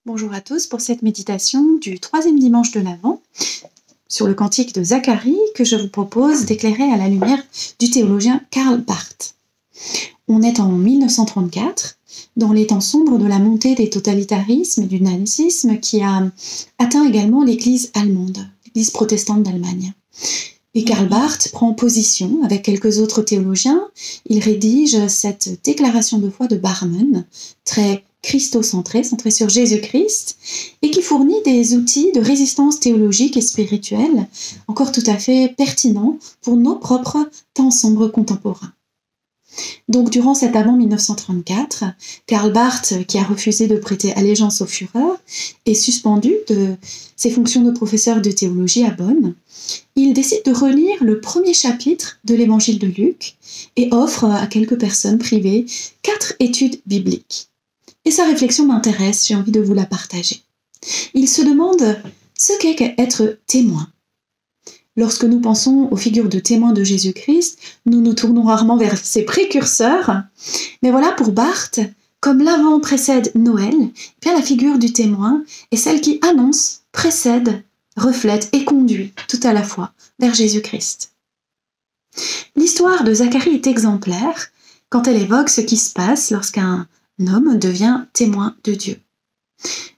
Bonjour à tous pour cette méditation du troisième dimanche de l'Avent sur le cantique de Zacharie que je vous propose d'éclairer à la lumière du théologien Karl Barth. On est en 1934, dans les temps sombres de la montée des totalitarismes et du nazisme qui a atteint également l'Église allemande, l'Église protestante d'Allemagne. Et Karl Barth prend position avec quelques autres théologiens. Il rédige cette déclaration de foi de Barmen, très christocentrée, centrée sur Jésus-Christ, et qui fournit des outils de résistance théologique et spirituelle encore tout à fait pertinents pour nos propres temps sombres contemporains. Donc, durant cet Avant 1934, Karl Barth, qui a refusé de prêter allégeance au Führer, est suspendu de ses fonctions de professeur de théologie à Bonn. Il décide de relire le premier chapitre de l'Évangile de Luc et offre à quelques personnes privées 4 études bibliques. Et sa réflexion m'intéresse, j'ai envie de vous la partager. Il se demande ce qu'est qu'être témoin. Lorsque nous pensons aux figures de témoins de Jésus-Christ, nous nous tournons rarement vers ses précurseurs. Mais voilà, pour Barth, comme l'Avent précède Noël, bien la figure du témoin est celle qui annonce, précède, reflète et conduit tout à la fois vers Jésus-Christ. L'histoire de Zacharie est exemplaire quand elle évoque ce qui se passe lorsqu'un homme devient témoin de Dieu.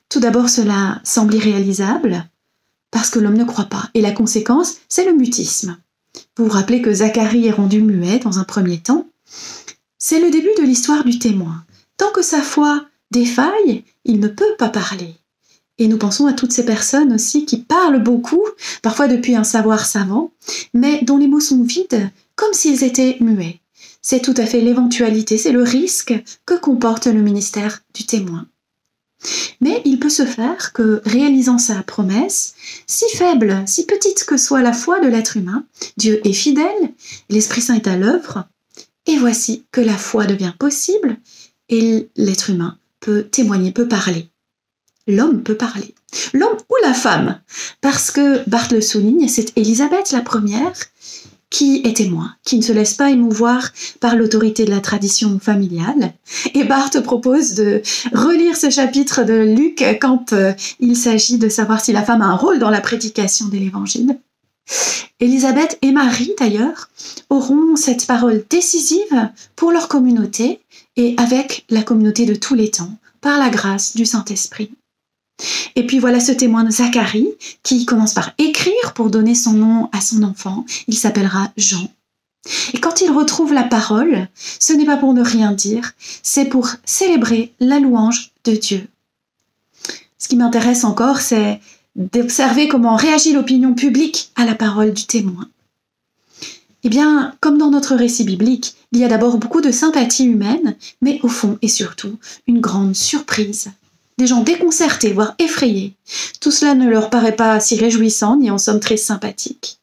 Tout d'abord, cela semble irréalisable, parce que l'homme ne croit pas. Et la conséquence, c'est le mutisme. Vous vous rappelez que Zacharie est rendu muet dans un premier temps. C'est le début de l'histoire du témoin. Tant que sa foi défaille, il ne peut pas parler. Et nous pensons à toutes ces personnes aussi qui parlent beaucoup, parfois depuis un savoir savant, mais dont les mots sont vides, comme s'ils étaient muets. C'est tout à fait l'éventualité, c'est le risque que comporte le ministère du témoin. Mais il peut se faire que, réalisant sa promesse, si faible, si petite que soit la foi de l'être humain, Dieu est fidèle, l'Esprit Saint est à l'œuvre, et voici que la foi devient possible, et l'être humain peut témoigner, peut parler. L'homme peut parler. L'homme ou la femme, parce que, Barth le souligne, c'est Élisabeth la première qui est témoin, qui ne se laisse pas émouvoir par l'autorité de la tradition familiale. Et Barth propose de relire ce chapitre de Luc quand il s'agit de savoir si la femme a un rôle dans la prédication de l'Évangile. Élisabeth et Marie, d'ailleurs, auront cette parole décisive pour leur communauté et avec la communauté de tous les temps, par la grâce du Saint-Esprit. Et puis voilà ce témoin de Zacharie qui commence par écrire pour donner son nom à son enfant. Il s'appellera Jean. Et quand il retrouve la parole, ce n'est pas pour ne rien dire, c'est pour célébrer la louange de Dieu. Ce qui m'intéresse encore, c'est d'observer comment réagit l'opinion publique à la parole du témoin. Eh bien, comme dans notre récit biblique, il y a d'abord beaucoup de sympathie humaine, mais au fond et surtout, une grande surprise. Des gens déconcertés, voire effrayés. Tout cela ne leur paraît pas si réjouissant, ni en somme très sympathique.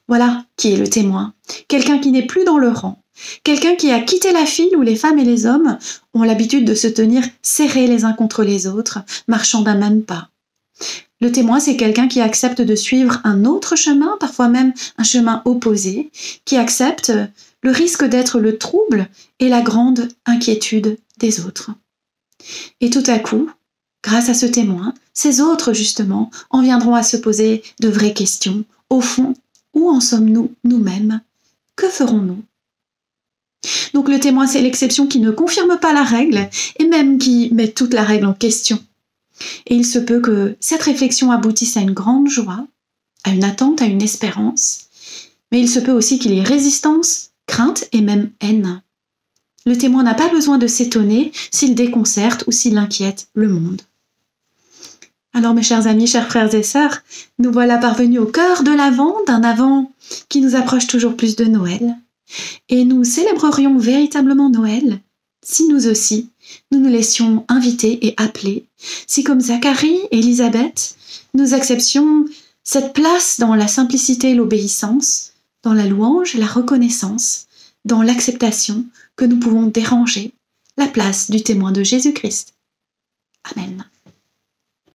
Voilà qui est le témoin. Quelqu'un qui n'est plus dans le rang. Quelqu'un qui a quitté la file où les femmes et les hommes ont l'habitude de se tenir serrés les uns contre les autres, marchant d'un même pas. Le témoin, c'est quelqu'un qui accepte de suivre un autre chemin, parfois même un chemin opposé, qui accepte le risque d'être le trouble et la grande inquiétude des autres. Et tout à coup, grâce à ce témoin, ces autres, justement, en viendront à se poser de vraies questions. Au fond, où en sommes-nous nous-mêmes? Que ferons-nous? Donc le témoin, c'est l'exception qui ne confirme pas la règle, et même qui met toute la règle en question. Et il se peut que cette réflexion aboutisse à une grande joie, à une attente, à une espérance, mais il se peut aussi qu'il y ait résistance, crainte et même haine. Le témoin n'a pas besoin de s'étonner s'il déconcerte ou s'il inquiète le monde. Alors mes chers amis, chers frères et sœurs, nous voilà parvenus au cœur de l'Avent, d'un Avent qui nous approche toujours plus de Noël. Et nous célébrerions véritablement Noël si nous aussi, nous nous laissions inviter et appeler, si comme Zacharie et Élisabeth, nous acceptions cette place dans la simplicité et l'obéissance, dans la louange, la reconnaissance, dans l'acceptation que nous pouvons déranger la place du témoin de Jésus-Christ. Amen.